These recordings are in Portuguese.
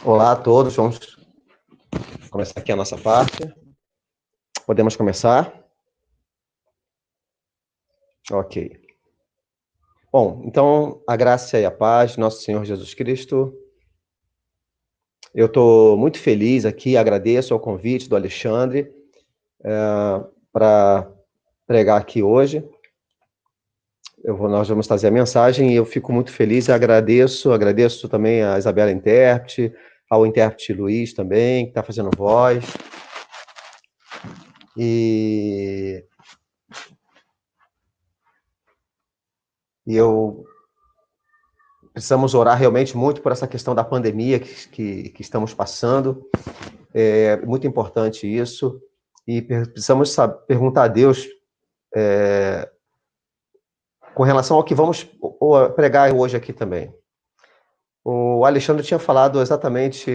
Olá a todos, vamos começar aqui a nossa parte. Podemos começar? Ok. Bom, então, a graça e a paz de nosso Senhor Jesus Cristo. Eu estou muito feliz aqui, agradeço ao convite do Alexandre para pregar aqui hoje. Nós vamos trazer a mensagem e eu fico muito feliz e agradeço também a Isabela intérprete, ao intérprete Luiz também, que está fazendo voz. E eu precisamos orar realmente muito por essa questão da pandemia que estamos passando. É muito importante isso. E precisamos perguntar a Deus com relação ao que vamos pregar hoje aqui também. O Alexandre tinha falado exatamente.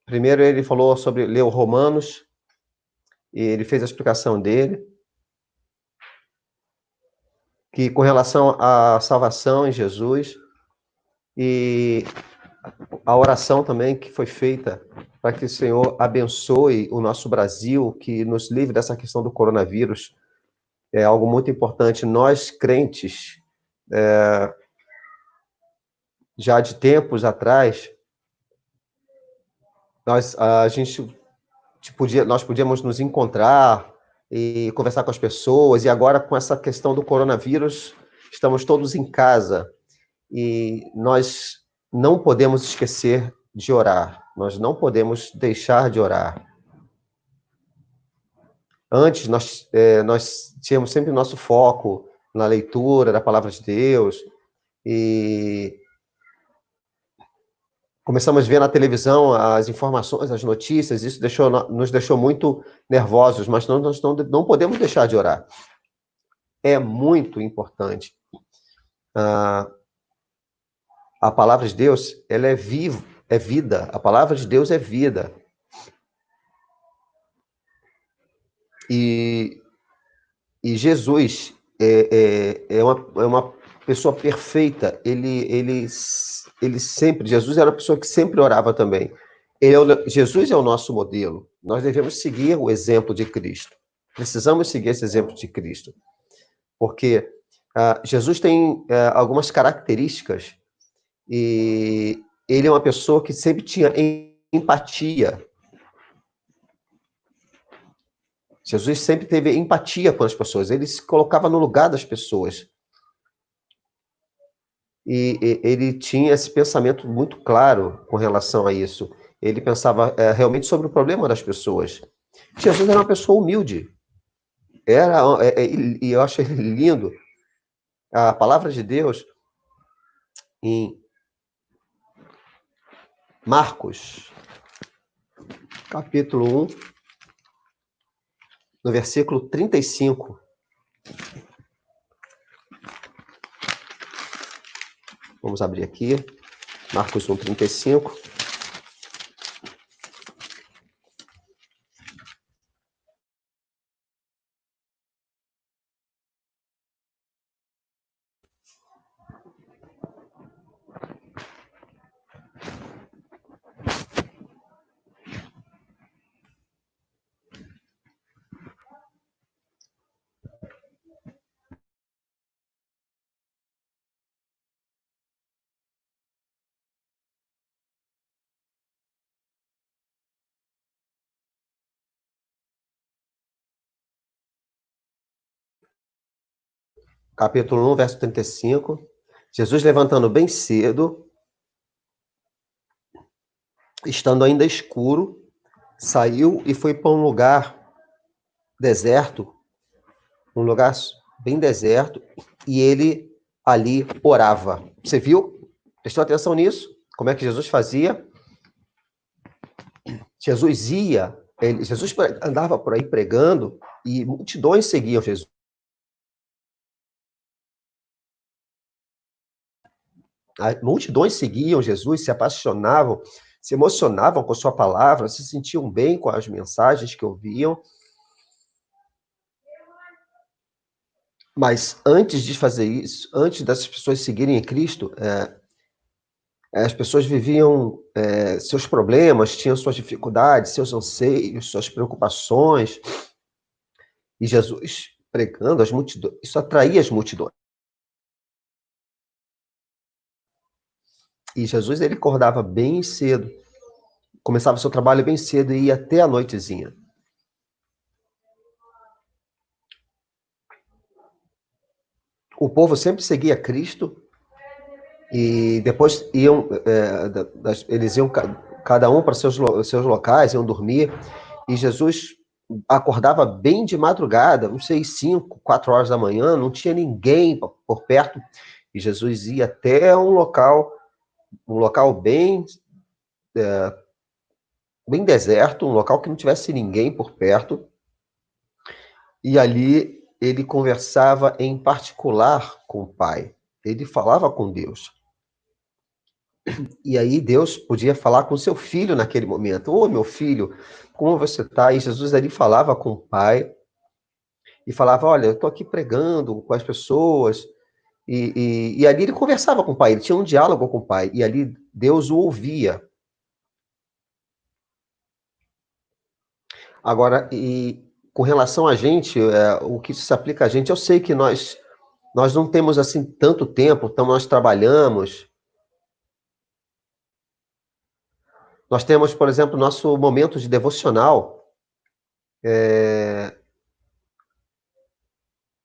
Primeiro ele falou sobre ler o Romanos, e ele fez a explicação dele, que com relação à salvação em Jesus, e a oração também que foi feita para que o Senhor abençoe o nosso Brasil, que nos livre dessa questão do coronavírus. É algo muito importante. Nós, crentes, já de tempos atrás, nós podíamos nos encontrar e conversar com as pessoas, e agora com essa questão do coronavírus, estamos todos em casa, e nós não podemos esquecer de orar, nós não podemos deixar de orar. Antes, nós tínhamos sempre o nosso foco na leitura da palavra de Deus, e começamos a ver na televisão as informações, as notícias, isso nos deixou muito nervosos, mas nós não podemos deixar de orar. É muito importante. A palavra de Deus, ela é vida. A palavra de Deus é vida. E Jesus é uma pessoa perfeita. Jesus era uma pessoa que sempre orava também. Jesus é o nosso modelo. Nós devemos seguir o exemplo de Cristo. Precisamos seguir esse exemplo de Cristo. Porque Jesus tem algumas características, e ele é uma pessoa que sempre tinha empatia. Jesus sempre teve empatia com as pessoas, ele se colocava no lugar das pessoas. E ele tinha esse pensamento muito claro com relação a isso. Ele pensava realmente sobre o problema das pessoas. Jesus era uma pessoa humilde. E eu acho ele lindo. A palavra de Deus, em Marcos, capítulo 1, no versículo 35. Vamos abrir aqui. Marcos 1, 35. Capítulo 1, verso 35. Jesus, levantando bem cedo, estando ainda escuro, saiu e foi para um lugar deserto, um lugar bem deserto, e ele ali orava. Você viu? Prestou atenção nisso? Como é que Jesus fazia? Jesus andava por aí pregando, e multidões seguiam Jesus. Multidões seguiam Jesus, se apaixonavam, se emocionavam com sua palavra, se sentiam bem com as mensagens que ouviam. Mas antes de fazer isso, antes dessas pessoas seguirem em Cristo, As pessoas viviam seus problemas, tinham suas dificuldades, seus anseios, suas preocupações. E Jesus pregando as multidões, isso atraía as multidões. E Jesus, ele acordava bem cedo, começava seu trabalho bem cedo e ia até a noitezinha. O povo sempre seguia Cristo e depois iam, eles iam cada um para seus locais, iam dormir, e Jesus acordava bem de madrugada, não sei, 5, 4 horas da manhã, não tinha ninguém por perto, e Jesus ia até um local bem, bem deserto, um local que não tivesse ninguém por perto, e ali ele conversava em particular com o Pai, ele falava com Deus. E aí Deus podia falar com seu filho naquele momento. Ô, meu filho, como você está? E Jesus ali falava com o Pai e falava, olha, eu estou aqui pregando com as pessoas. E ali ele conversava com o Pai, ele tinha um diálogo com o Pai. E ali Deus o ouvia. Agora, e com relação a gente, o que se aplica a gente, eu sei que nós não temos assim tanto tempo, então nós trabalhamos. Nós temos, por exemplo, nosso momento de devocional.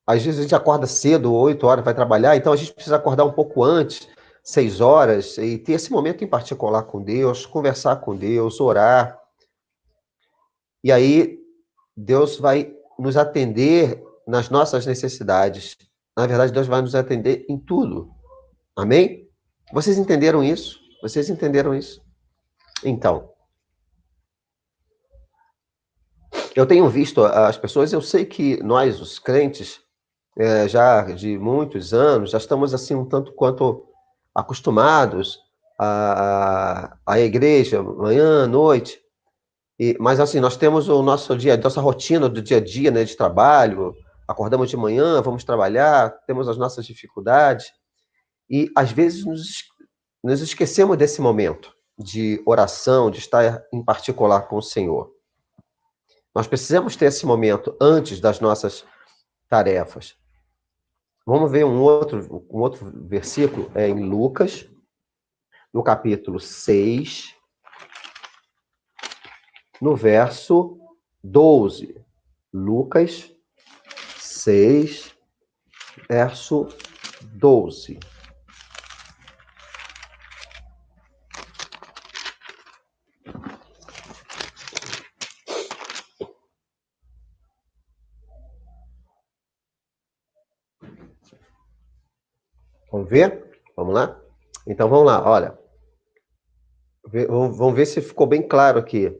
Às vezes a gente acorda cedo, 8 horas, vai trabalhar, então a gente precisa acordar um pouco antes, 6 horas, e ter esse momento em particular com Deus, conversar com Deus, orar. E aí Deus vai nos atender nas nossas necessidades. Na verdade, Deus vai nos atender em tudo. Amém? Vocês entenderam isso? Vocês entenderam isso? Então, eu tenho visto as pessoas, eu sei que nós, os crentes, já de muitos anos, já estamos assim um tanto quanto acostumados à igreja, manhã, noite, mas assim, nós temos o nosso dia, nossa rotina do dia a dia, né, de trabalho, acordamos de manhã, vamos trabalhar, temos as nossas dificuldades, e às vezes nos esquecemos desse momento de oração, de estar em particular com o Senhor. Nós precisamos ter esse momento antes das nossas tarefas. Vamos ver um outro versículo, em Lucas, no capítulo 6, no verso 12. Lucas 6, verso 12. Vamos ver? Vamos lá? Então vamos lá, olha. Vamos ver se ficou bem claro aqui.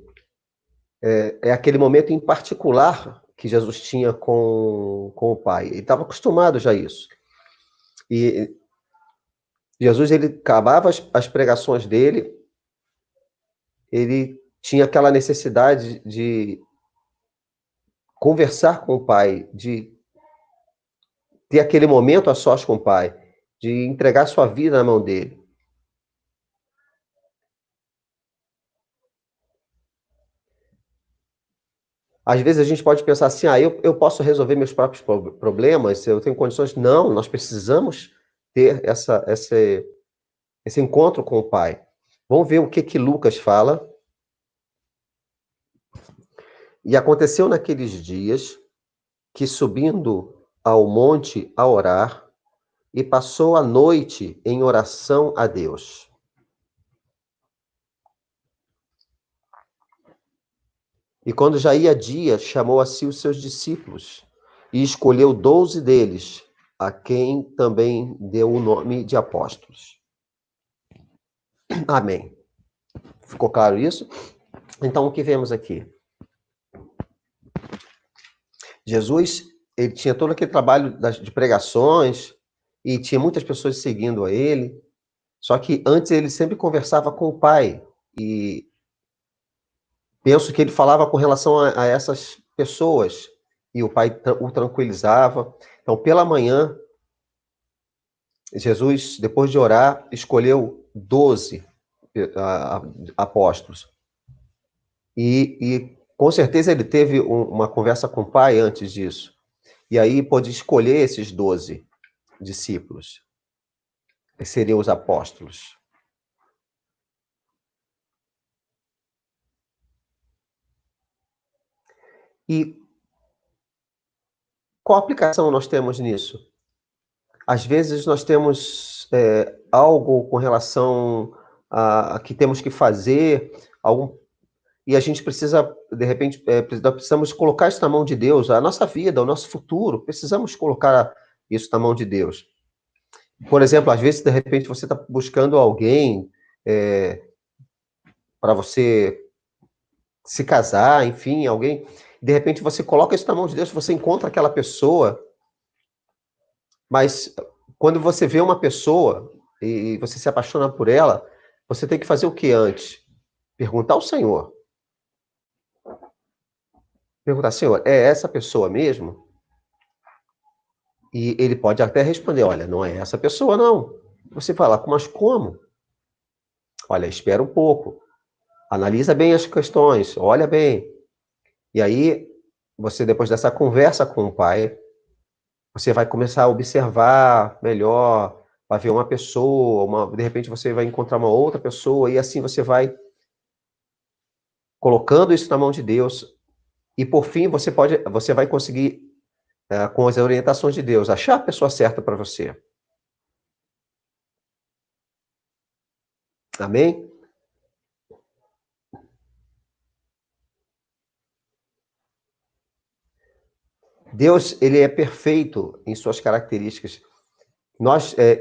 É aquele momento em particular que Jesus tinha com o Pai. Ele estava acostumado já a isso. E Jesus, ele acabava as pregações dele, ele tinha aquela necessidade de conversar com o Pai, de ter aquele momento a sós com o Pai, de entregar sua vida na mão dele. Às vezes a gente pode pensar assim, eu posso resolver meus próprios problemas, eu tenho condições. Não, nós precisamos ter esse encontro com o Pai. Vamos ver o que Lucas fala. E aconteceu naqueles dias que, subindo ao monte a orar, e passou a noite em oração a Deus. E quando já ia dia, chamou a si os seus discípulos e escolheu 12 deles, a quem também deu o nome de apóstolos. Amém. Ficou claro isso? Então, o que vemos aqui? Jesus, ele tinha todo aquele trabalho de pregações e tinha muitas pessoas seguindo a ele, só que antes ele sempre conversava com o Pai e penso que ele falava com relação a essas pessoas e o Pai o tranquilizava. Então, pela manhã, Jesus, depois de orar, escolheu 12 apóstolos. E com certeza ele teve uma conversa com o Pai antes disso. E aí pôde escolher esses 12 discípulos, que seriam os apóstolos. E qual aplicação nós temos nisso? Às vezes nós temos algo com relação a que temos que fazer, e a gente precisa, de repente, precisamos colocar isso na mão de Deus, a nossa vida, o nosso futuro, precisamos colocar isso na mão de Deus. Por exemplo, às vezes, de repente, você está buscando alguém para você se casar, enfim, alguém, de repente você coloca isso na mão de Deus, você encontra aquela pessoa, mas quando você vê uma pessoa e você se apaixona por ela, você tem que fazer o que antes? Perguntar ao Senhor. Perguntar, Senhor, é essa pessoa mesmo? E ele pode até responder, olha, não é essa pessoa, não. Você fala, mas como? Olha, espera um pouco. Analisa bem as questões, olha bem. E aí, você, depois dessa conversa com o pai, você vai começar a observar melhor, vai ver uma pessoa, de repente você vai encontrar uma outra pessoa, e assim você vai colocando isso na mão de Deus, e por fim você vai conseguir, com as orientações de Deus, achar a pessoa certa para você. Amém? Deus, ele é perfeito em suas características.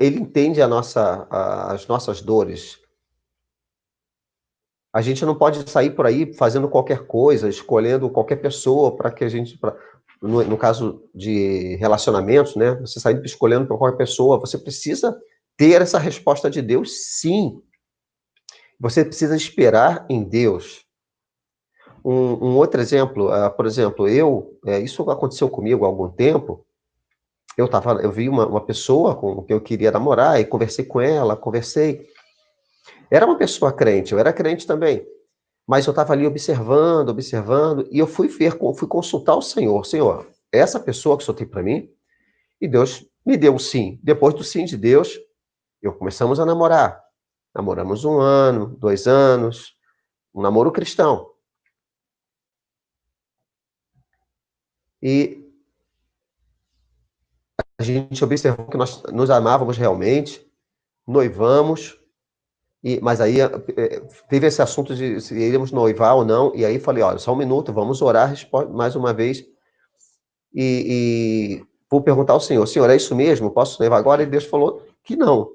Ele entende as nossas dores. A gente não pode sair por aí fazendo qualquer coisa, escolhendo qualquer pessoa para que a gente, no caso de relacionamentos, né? Você sair escolhendo para qualquer pessoa, você precisa ter essa resposta de Deus, sim. Você precisa esperar em Deus. Um outro exemplo, por exemplo, isso aconteceu comigo há algum tempo. Eu vi uma pessoa com quem eu queria namorar e conversei com ela, conversei. Era uma pessoa crente, eu era crente também. Mas eu estava ali observando, observando, e eu fui consultar o Senhor. Senhor, essa pessoa que o Senhor tem para mim, e Deus me deu um sim. Depois do sim de Deus, começamos a namorar. Namoramos 1 ano, 2 anos, um namoro cristão. E a gente observou que nós nos amávamos realmente, noivamos, mas aí teve esse assunto de se iríamos noivar ou não, e aí falei, olha, só um minuto, vamos orar mais uma vez, e vou perguntar ao Senhor, Senhor, é isso mesmo? Posso noivar agora? E Deus falou que não.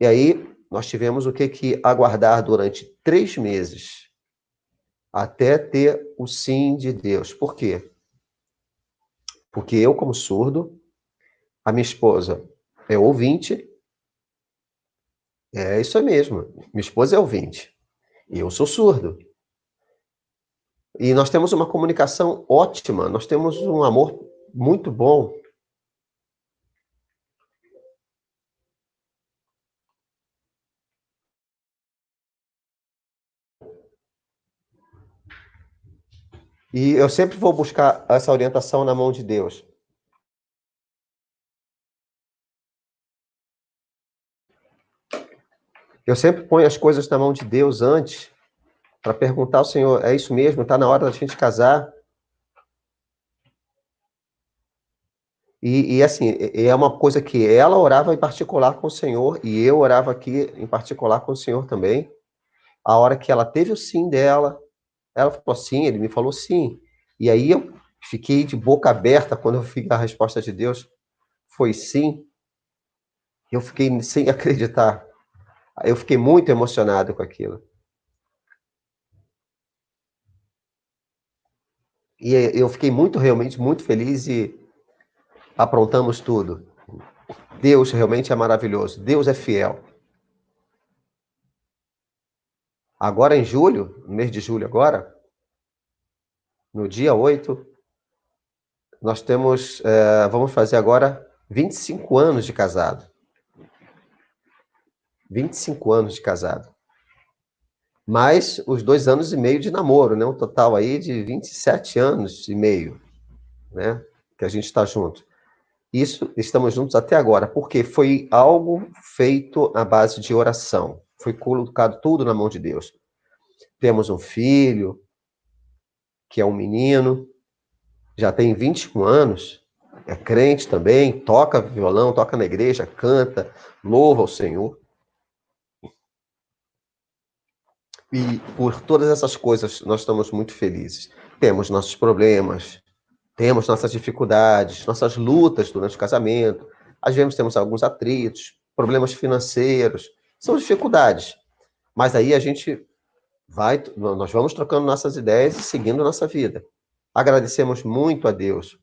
E aí nós tivemos que aguardar durante 3 meses, até ter o sim de Deus. Por quê? Porque eu, como surdo, a minha esposa é ouvinte, é isso mesmo, minha esposa é ouvinte, e eu sou surdo. E nós temos uma comunicação ótima, nós temos um amor muito bom. E eu sempre vou buscar essa orientação na mão de Deus. Eu sempre ponho as coisas na mão de Deus antes, para perguntar ao Senhor, é isso mesmo? Está na hora da gente casar? E assim, é uma coisa que ela orava em particular com o Senhor, e eu orava aqui em particular com o Senhor também. A hora que ela teve o sim dela, ela falou sim, ele me falou sim. E aí eu fiquei de boca aberta quando eu vi a resposta de Deus, foi sim. Eu fiquei sem acreditar. Eu fiquei muito emocionado com aquilo. E eu fiquei realmente muito feliz e aprontamos tudo. Deus realmente é maravilhoso. Deus é fiel. Agora em julho, no mês de julho agora, no dia 8, nós vamos fazer agora 25 anos de casado. 25 anos de casado. Mais os 2 anos e meio de namoro, né? Um total aí de 27 anos e meio, né? Que a gente está junto. Isso, estamos juntos até agora, porque foi algo feito à base de oração. Foi colocado tudo na mão de Deus. Temos um filho, que é um menino, já tem 21 anos, é crente também, toca violão, toca na igreja, canta, louva ao Senhor. E por todas essas coisas nós estamos muito felizes. Temos nossos problemas, temos nossas dificuldades, nossas lutas durante o casamento. Às vezes temos alguns atritos, problemas financeiros, são dificuldades. Mas aí a gente nós vamos trocando nossas ideias e seguindo nossa vida. Agradecemos muito a Deus.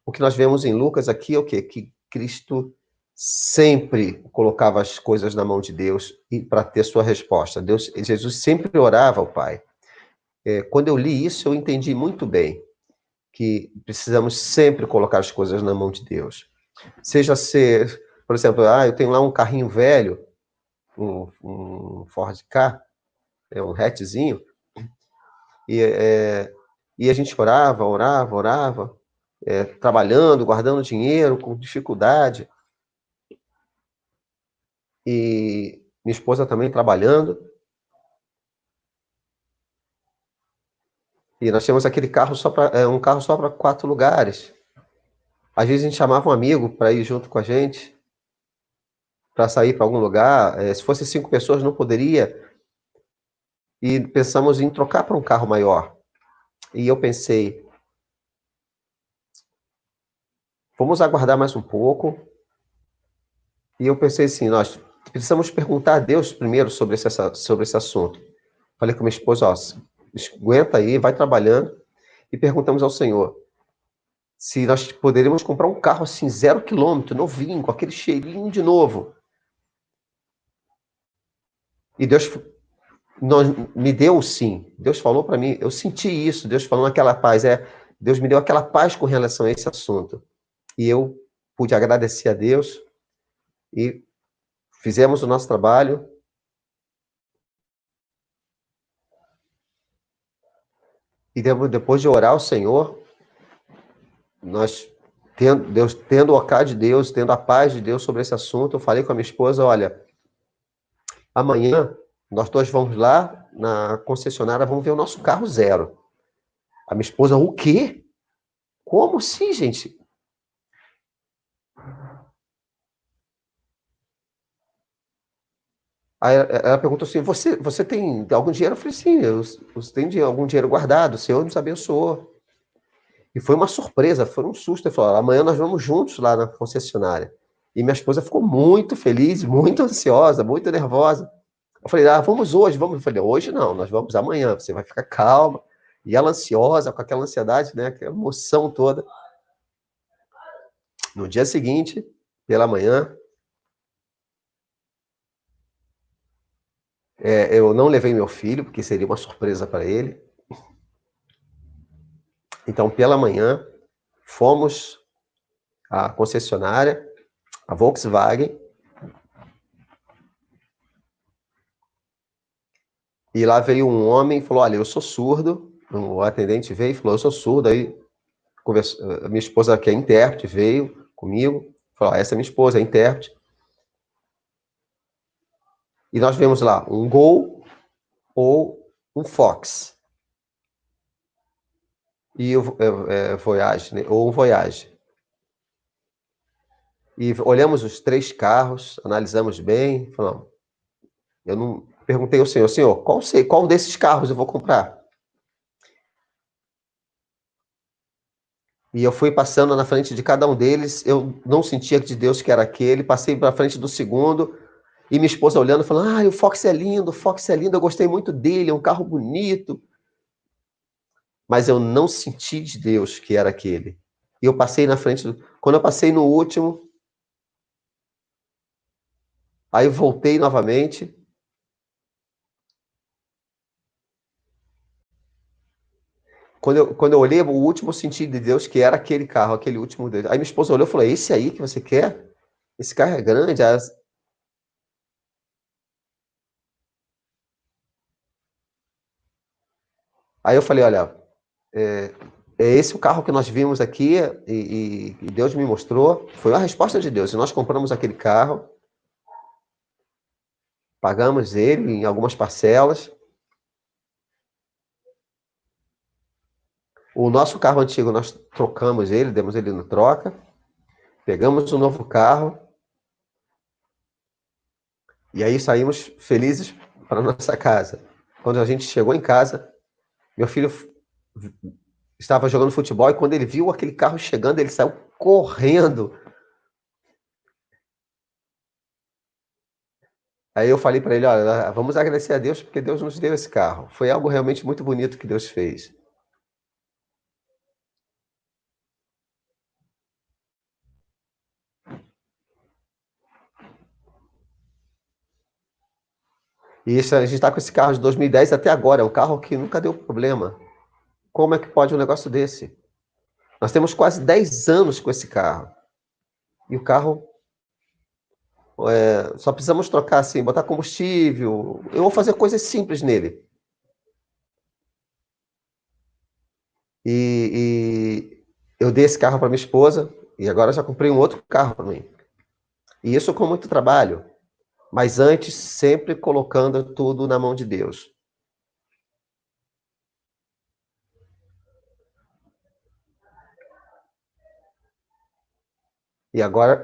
O que nós vemos em Lucas aqui é o quê? Que Cristo sempre colocava as coisas na mão de Deus e para ter sua resposta. Jesus sempre orava ao Pai. Quando eu li isso, eu entendi muito bem que precisamos sempre colocar as coisas na mão de Deus. Seja ser, por exemplo, eu tenho lá um carrinho velho, um Ford Ka, um hatchzinho, e a gente orava, trabalhando, guardando dinheiro, com dificuldade, e minha esposa também trabalhando, e nós tínhamos aquele carro um carro só para 4 lugares. Às vezes a gente chamava um amigo para ir junto com a gente, para sair para algum lugar. Se fosse 5 pessoas, não poderia. E pensamos em trocar para um carro maior. E eu pensei, vamos aguardar mais um pouco. E eu pensei assim, nós precisamos perguntar a Deus primeiro sobre esse assunto. Falei com minha esposa, aguenta aí, vai trabalhando. E perguntamos ao Senhor se nós poderíamos comprar um carro assim, 0 quilômetro, novinho, com aquele cheirinho de novo. E Deus me deu sim. Deus falou para mim, eu senti isso, Deus falando aquela paz. Deus me deu aquela paz com relação a esse assunto. E eu pude agradecer a Deus e fizemos o nosso trabalho. E depois de orar ao Senhor, nós tendo o ok de Deus, tendo a paz de Deus sobre esse assunto, eu falei com a minha esposa, olha, amanhã nós dois vamos lá na concessionária, vamos ver o nosso carro zero. A minha esposa, o quê? Como assim, gente? Aí ela perguntou assim, você tem algum dinheiro? Eu falei, sim, você tem algum dinheiro guardado, o Senhor nos abençoou. E foi uma surpresa, foi um susto. Ele falou, amanhã nós vamos juntos lá na concessionária. E minha esposa ficou muito feliz, muito ansiosa, muito nervosa. Eu falei, vamos hoje, vamos. Eu falei, hoje não, nós vamos amanhã, você vai ficar calma. E ela ansiosa, com aquela ansiedade, né, aquela emoção toda. No dia seguinte, pela manhã, eu não levei meu filho, porque seria uma surpresa para ele. Então, pela manhã, fomos à concessionária, a Volkswagen, e lá veio um homem e falou, olha, eu sou surdo. O atendente veio e falou, eu sou surdo. Aí a minha esposa, que é intérprete, veio comigo, falou, essa é minha esposa, é intérprete. E nós vemos lá um Gol ou um Fox. E o Voyage, né? Ou um Voyage. E olhamos os 3 carros, analisamos bem, falamos, eu não perguntei ao senhor, qual desses carros eu vou comprar? E eu fui passando na frente de cada um deles, eu não sentia de Deus que era aquele, passei para frente do segundo, e minha esposa olhando, falando, o Fox é lindo, eu gostei muito dele, é um carro bonito. Mas eu não senti de Deus que era aquele. E eu passei na frente, quando eu passei no último, aí eu voltei novamente, Quando eu olhei o último sentido de Deus, que era aquele carro, aquele último Deus. Aí minha esposa olhou e falou: esse aí que você quer? Esse carro é grande. Aí eu falei: olha, é, é esse o carro que nós vimos aqui e Deus me mostrou. Foi a resposta de Deus. E nós compramos aquele carro, pagamos ele em algumas parcelas. O nosso carro antigo, nós trocamos ele, demos ele no troca. Pegamos um novo carro. E aí saímos felizes para nossa casa. Quando a gente chegou em casa, meu filho estava jogando futebol e quando ele viu aquele carro chegando, ele saiu correndo. Aí eu falei para ele: olha, vamos agradecer a Deus porque Deus nos deu esse carro. Foi algo realmente muito bonito que Deus fez. E isso, a gente está com esse carro de 2010 até agora. É um carro que nunca deu problema. Como é que pode um negócio desse? Nós temos quase 10 anos com esse carro. E o carro, só precisamos trocar assim, botar combustível. Eu vou fazer coisas simples nele. E eu dei esse carro para minha esposa e agora já comprei um outro carro para mim. E isso com muito trabalho, mas antes sempre colocando tudo na mão de Deus. E agora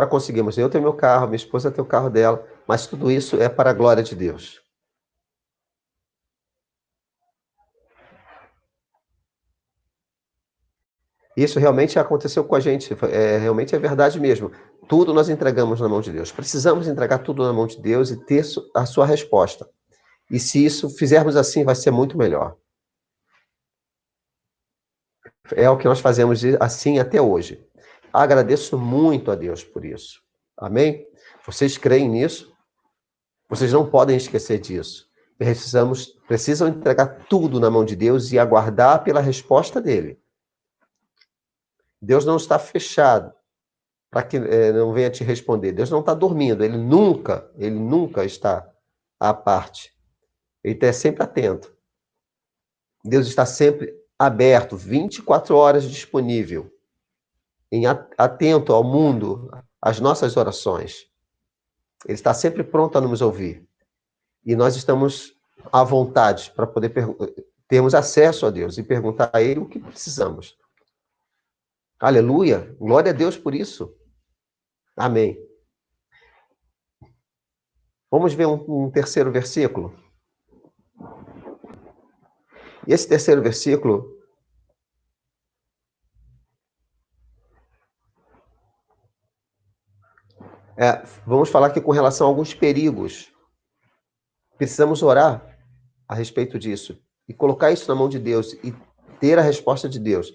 conseguimos. Eu tenho meu carro, minha esposa tem o carro dela, mas tudo isso é para a glória de Deus. Isso realmente aconteceu com a gente, realmente é verdade mesmo. Tudo nós entregamos na mão de Deus. Precisamos entregar tudo na mão de Deus e ter a sua resposta. E se isso fizermos assim, vai ser muito melhor. É o que nós fazemos assim até hoje. Agradeço muito a Deus por isso. Amém? Vocês creem nisso? Vocês não podem esquecer disso. Precisam entregar tudo na mão de Deus e aguardar pela resposta dele. Deus não está fechado para que não venha te responder. Deus não está dormindo. Ele nunca está à parte. Ele está sempre atento. Deus está sempre aberto, 24 horas disponível, atento ao mundo, às nossas orações. Ele está sempre pronto a nos ouvir. E nós estamos à vontade para poder termos acesso a Deus e perguntar a Ele o que precisamos. Aleluia! Glória a Deus por isso. Amém. Vamos ver um terceiro versículo? E esse terceiro versículo vamos falar aqui com relação a alguns perigos. Precisamos orar a respeito disso e colocar isso na mão de Deus e ter a resposta de Deus.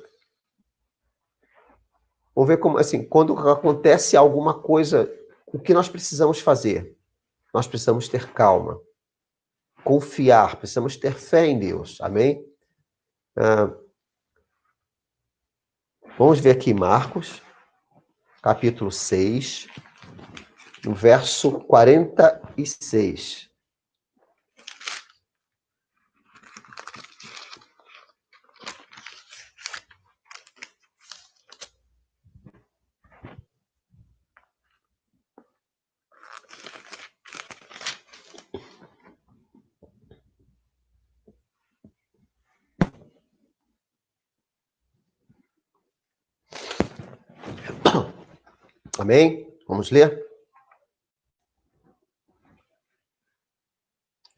Vamos ver como, assim, quando acontece alguma coisa, o que nós precisamos fazer? Nós precisamos ter calma, confiar, precisamos ter fé em Deus, amém? Vamos ver aqui Marcos, capítulo 6, no verso 46. Amém? Vamos ler?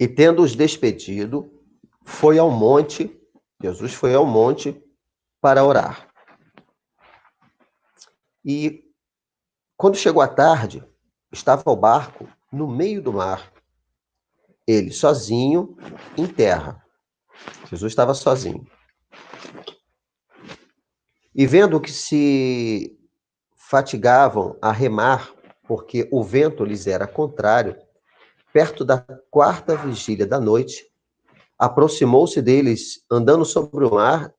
E tendo-os despedido, Jesus foi ao monte para orar. E quando chegou a tarde, estava o barco no meio do mar, ele sozinho em terra. Jesus estava sozinho. E vendo que se fatigavam a remar, porque o vento lhes era contrário, perto da quarta vigília da noite, aproximou-se deles andando sobre o mar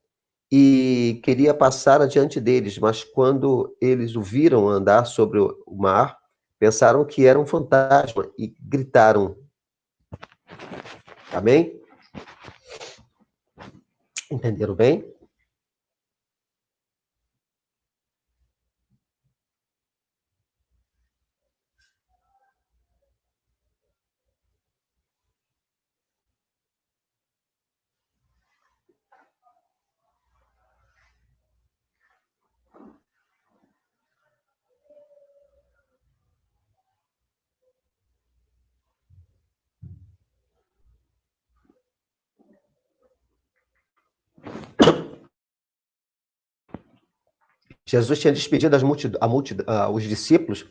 e queria passar adiante deles, mas quando eles o viram andar sobre o mar, pensaram que era um fantasma e gritaram. Amém? Entenderam bem? Jesus tinha despedido os discípulos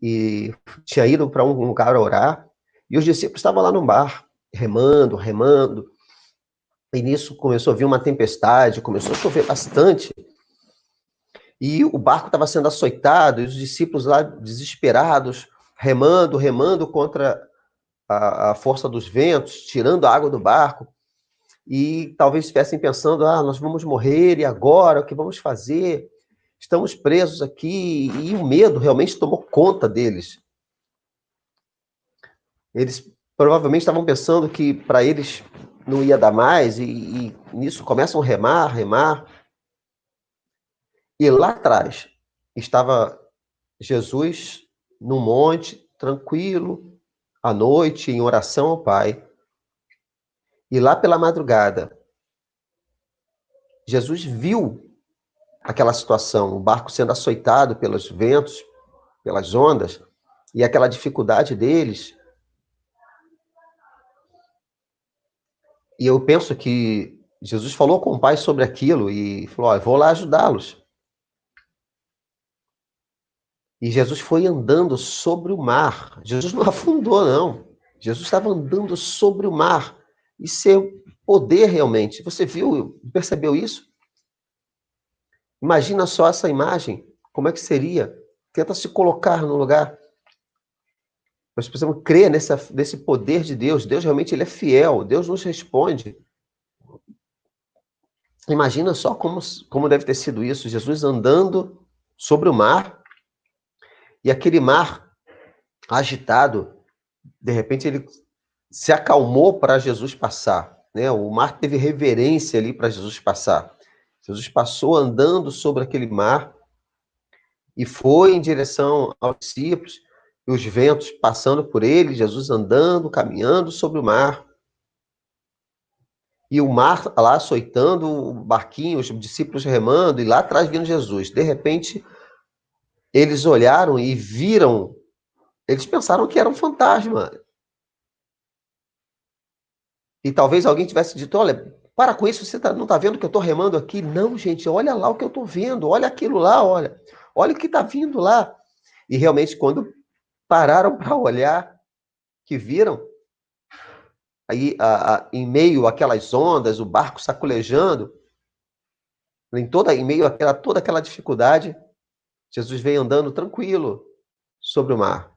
e tinha ido para um lugar orar, e os discípulos estavam lá no mar, remando, remando, e nisso começou a vir uma tempestade, começou a chover bastante, e o barco estava sendo açoitado, e os discípulos lá desesperados, remando, remando contra a força dos ventos, tirando a água do barco, e talvez estivessem pensando, nós vamos morrer, e agora, o que vamos fazer? Estamos presos aqui, e o medo realmente tomou conta deles. Eles provavelmente estavam pensando que para eles não ia dar mais, e nisso começam a remar, remar. E lá atrás estava Jesus no monte, tranquilo, à noite, em oração ao Pai. E lá pela madrugada, Jesus viu aquela situação, o barco sendo açoitado pelos ventos, pelas ondas, e aquela dificuldade deles. E eu penso que Jesus falou com o Pai sobre aquilo e falou, eu vou lá ajudá-los. E Jesus foi andando sobre o mar. Jesus não afundou, não. Jesus estava andando sobre o mar. Isso é poder realmente. Você viu, percebeu isso? Imagina só essa imagem. Como é que seria? Tenta se colocar no lugar. Nós precisamos crer nesse poder de Deus. Deus realmente ele é fiel. Deus nos responde. Imagina só como deve ter sido isso. Jesus andando sobre o mar e aquele mar agitado, de repente ele se acalmou para Jesus passar, né? O mar teve reverência ali para Jesus passar. Jesus passou andando sobre aquele mar e foi em direção aos discípulos, e os ventos passando por ele, Jesus andando, caminhando sobre o mar. E o mar lá açoitando o barquinho, os discípulos remando, e lá atrás vindo Jesus. De repente, eles olharam e viram, eles pensaram que era um fantasma. E talvez alguém tivesse dito, olha, para com isso, você não está vendo que eu estou remando aqui? Não, gente, olha lá o que eu estou vendo, olha aquilo lá, olha o que está vindo lá. E realmente, quando pararam para olhar, que viram, aí em meio àquelas ondas, o barco saculejando, em meio a toda aquela dificuldade, Jesus veio andando tranquilo sobre o mar.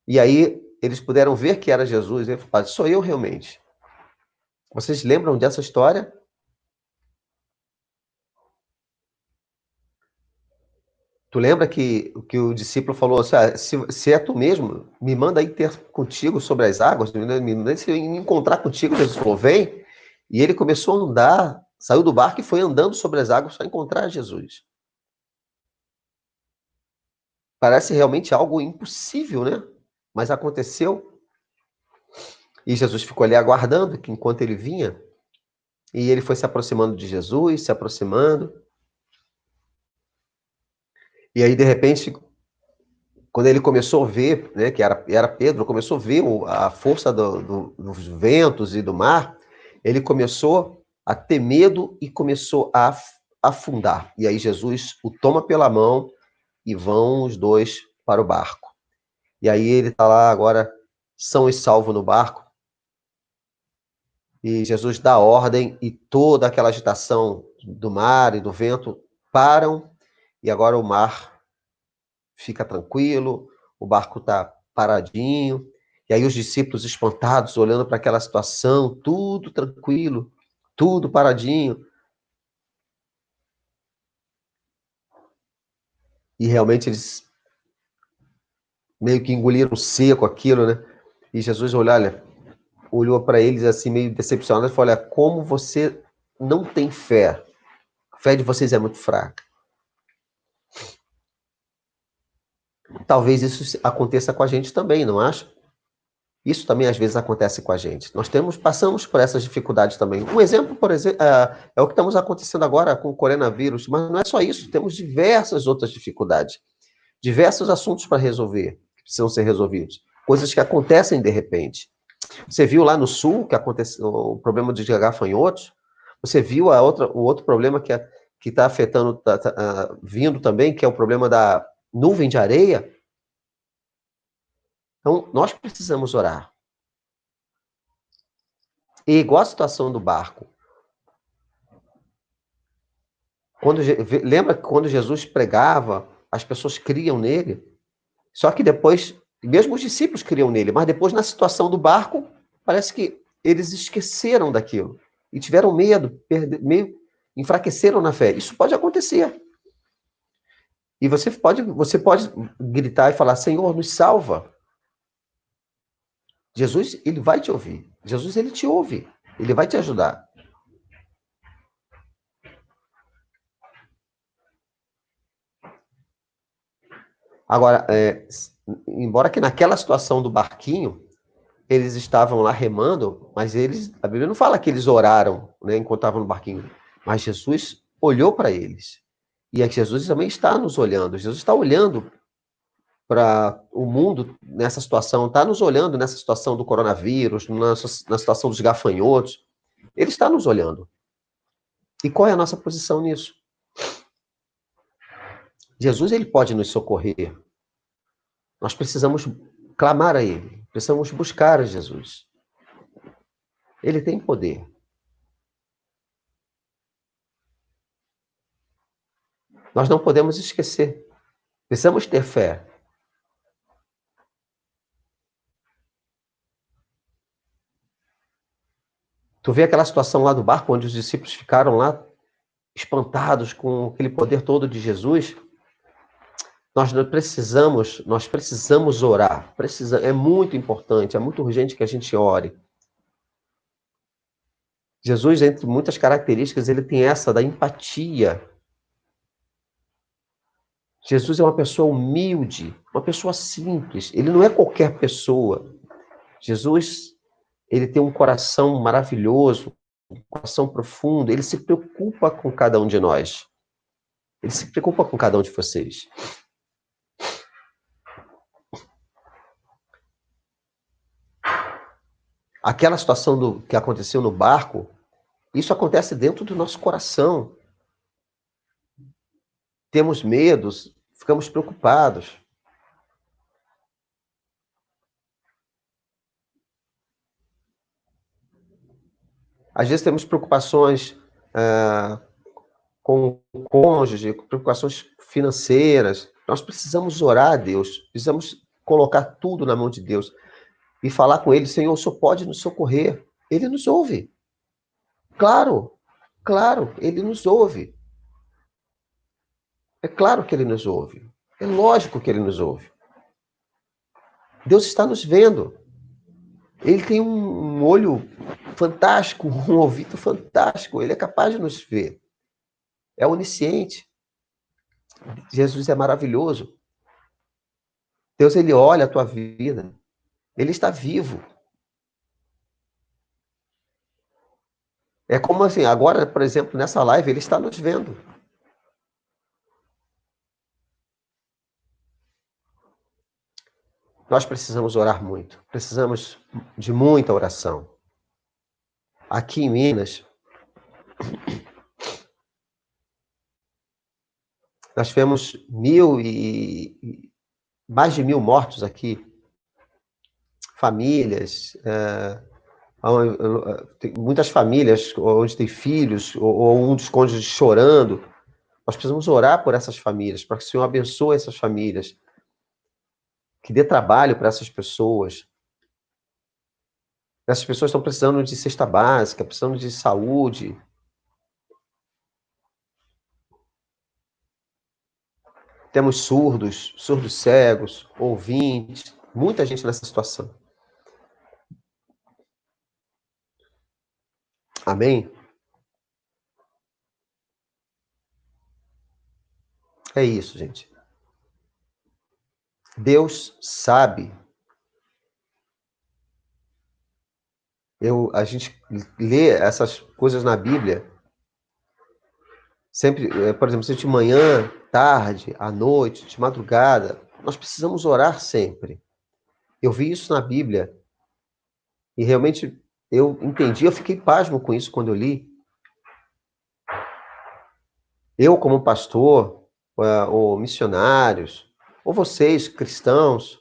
E aí eles puderam ver que era Jesus, e ele falou, sou eu realmente. Vocês lembram dessa história? Tu lembra que o discípulo falou assim, se é tu mesmo, me manda aí ter contigo sobre as águas, me manda se eu encontrar contigo. Jesus falou, vem. E ele começou a andar, saiu do barco e foi andando sobre as águas para encontrar Jesus. Parece realmente algo impossível, né? Mas aconteceu. E Jesus ficou ali aguardando que enquanto ele vinha, e ele foi se aproximando de Jesus, se aproximando. E aí, de repente, quando ele começou a ver, né, que era Pedro, começou a ver a força dos ventos e do mar, ele começou a ter medo e começou a afundar. E aí Jesus o toma pela mão e vão os dois para o barco. E aí ele está lá agora, são e salvo no barco, e Jesus dá ordem e toda aquela agitação do mar e do vento param, e agora o mar fica tranquilo, o barco está paradinho, E aí os discípulos espantados, olhando para aquela situação, tudo tranquilo, tudo paradinho. E realmente eles meio que engoliram seco aquilo, né? E Jesus olhou para eles assim, meio decepcionado, e falou: olha, como você não tem fé. A fé de vocês é muito fraca. Talvez isso aconteça com a gente também, não acha? Isso também às vezes acontece com a gente. Passamos por essas dificuldades também. Um exemplo, por exemplo, é o que estamos acontecendo agora com o coronavírus, mas não é só isso, temos diversas outras dificuldades, diversos assuntos para resolver, que precisam ser resolvidos, coisas que acontecem de repente. Você viu lá no sul que aconteceu o problema de gafanhotos? Você viu o outro problema que está afetando, vindo também, que é o problema da nuvem de areia? Então, nós precisamos orar. E igual a situação do barco. Lembra que quando Jesus pregava, as pessoas criam nele? Só que depois, mesmo os discípulos criam nele, mas depois na situação do barco, parece que eles esqueceram daquilo e tiveram medo, meio enfraqueceram na fé. Isso pode acontecer. E você pode gritar e falar: Senhor, nos salva. Jesus, ele vai te ouvir. Jesus, ele te ouve. Ele vai te ajudar. Agora, embora que naquela situação do barquinho, eles estavam lá remando, mas a Bíblia não fala que eles oraram, né, enquanto estavam no barquinho. Mas Jesus olhou para eles. E é que Jesus também está nos olhando. Jesus está olhando para o mundo nessa situação, está nos olhando nessa situação do coronavírus, na situação dos gafanhotos. Ele está nos olhando. E qual é a nossa posição nisso? Jesus, ele pode nos socorrer. Nós precisamos clamar a ele. Precisamos buscar a Jesus. Ele tem poder. Nós não podemos esquecer. Precisamos ter fé. Tu vê aquela situação lá do barco, onde os discípulos ficaram lá espantados com aquele poder todo de Jesus. Nós precisamos orar. É muito importante, é muito urgente que a gente ore. Jesus, entre muitas características, ele tem essa da empatia. Jesus é uma pessoa humilde, uma pessoa simples. Ele não é qualquer pessoa. Jesus, ele tem um coração maravilhoso, um coração profundo. Ele se preocupa com cada um de nós. Ele se preocupa com cada um de vocês. Aquela situação que aconteceu no barco, isso acontece dentro do nosso coração. Temos medos, ficamos preocupados. Às vezes temos preocupações com o cônjuge, preocupações financeiras. Nós precisamos orar a Deus, precisamos colocar tudo na mão de Deus e falar com Ele: Senhor, o Senhor pode nos socorrer. Ele nos ouve. Claro, claro, Ele nos ouve. É claro que Ele nos ouve. É lógico que Ele nos ouve. Deus está nos vendo. Ele tem um olho fantástico, um ouvido fantástico. Ele é capaz de nos ver. É onisciente. Jesus é maravilhoso. Deus, ele olha a tua vida. Ele está vivo. É como assim, agora, por exemplo, nessa live, ele está nos vendo. Nós precisamos orar muito. Precisamos de muita oração. Aqui em Minas, nós tivemos mais de 1.000 mortos aqui. Famílias, tem muitas famílias onde tem filhos, ou um dos cônjuges chorando. Nós precisamos orar por essas famílias, para que o Senhor abençoe essas famílias, que dê trabalho para essas pessoas. Essas pessoas estão precisando de cesta básica, precisando de saúde. Temos surdos, surdos cegos, ouvintes, muita gente nessa situação. Amém? É isso, gente. Deus sabe. A gente lê essas coisas na Bíblia, sempre, por exemplo, se de manhã, tarde, à noite, de madrugada, nós precisamos orar sempre. Eu vi isso na Bíblia e realmente eu entendi, eu fiquei pasmo com isso quando eu li. Eu, como pastor, ou missionários, ou vocês, cristãos,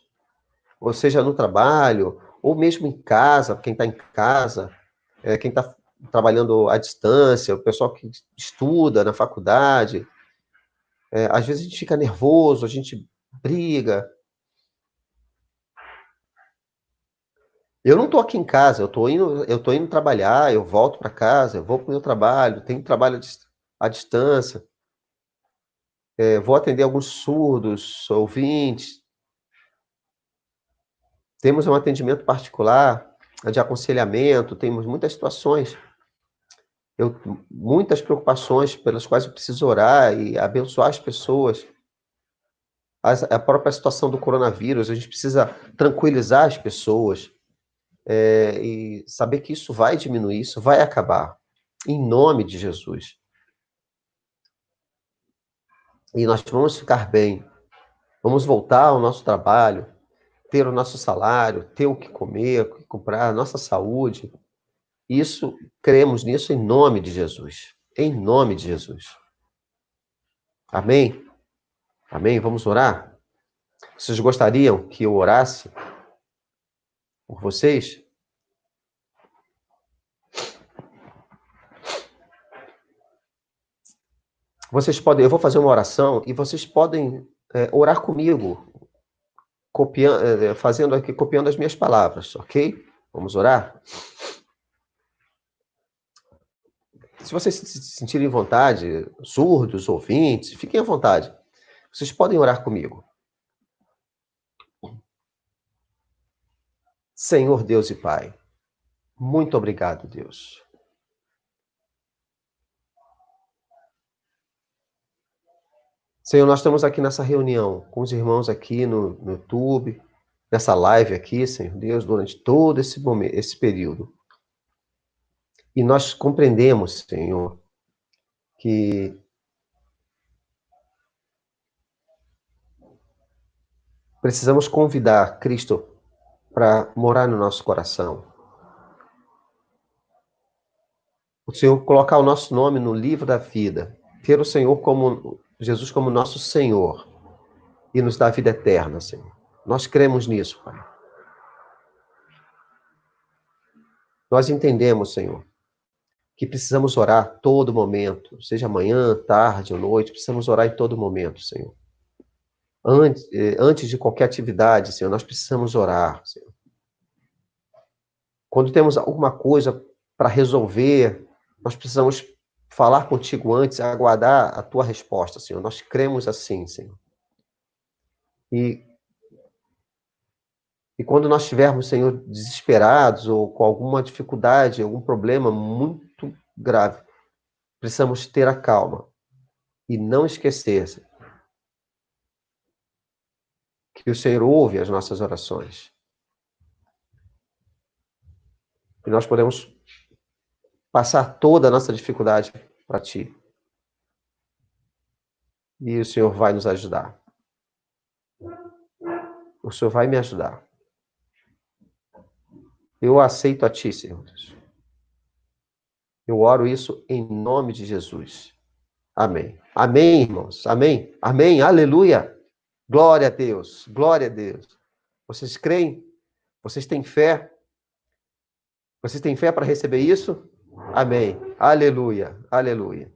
ou seja, no trabalho, ou mesmo em casa, quem está em casa, quem está trabalhando à distância, o pessoal que estuda na faculdade, às vezes a gente fica nervoso, a gente briga. Eu não estou aqui em casa, eu tô indo trabalhar, eu volto para casa, eu vou para o meu trabalho, tenho trabalho à distância, vou atender alguns surdos, ouvintes, temos um atendimento particular de aconselhamento, temos muitas situações, muitas preocupações pelas quais eu preciso orar e abençoar as pessoas. A própria situação do coronavírus, a gente precisa tranquilizar as pessoas, e saber que isso vai diminuir, isso vai acabar, em nome de Jesus. E nós vamos ficar bem, vamos voltar ao nosso trabalho, ter o nosso salário, ter o que comer, o que comprar, a nossa saúde. Isso, cremos nisso em nome de Jesus. Em nome de Jesus. Amém? Amém? Vamos orar? Vocês gostariam que eu orasse por vocês? Vocês podem, eu vou fazer uma oração e vocês podem orar comigo, fazendo aqui, copiando as minhas palavras, ok? Vamos orar? Se vocês se sentirem vontade, surdos, ouvintes, fiquem à vontade. Vocês podem orar comigo. Senhor Deus e Pai, muito obrigado, Deus. Senhor, nós estamos aqui nessa reunião com os irmãos aqui no YouTube, nessa live aqui, Senhor Deus, durante todo esse momento, esse período. E nós compreendemos, Senhor, que precisamos convidar Cristo para morar no nosso coração. O Senhor colocar o nosso nome no livro da vida, ter o Senhor como Jesus como nosso Senhor e nos dar vida eterna, Senhor. Nós cremos nisso, Pai. Nós entendemos, Senhor, que precisamos orar a todo momento, seja manhã, tarde ou noite, precisamos orar em todo momento, Senhor. Antes de qualquer atividade, Senhor, nós precisamos orar, Senhor. Quando temos alguma coisa para resolver, nós precisamos falar contigo antes, aguardar a tua resposta, Senhor. Nós cremos assim, Senhor. E quando nós estivermos, Senhor, desesperados ou com alguma dificuldade, algum problema muito grave, precisamos ter a calma e não esquecer, Senhor, que o Senhor ouve as nossas orações. E nós podemos passar toda a nossa dificuldade para Ti. E o Senhor vai nos ajudar. O Senhor vai me ajudar. Eu aceito a Ti, Senhor. Eu oro isso em nome de Jesus. Amém. Amém, irmãos. Amém. Amém. Aleluia. Glória a Deus. Glória a Deus. Vocês creem? Vocês têm fé? Vocês têm fé para receber isso? Amém. Aleluia. Aleluia.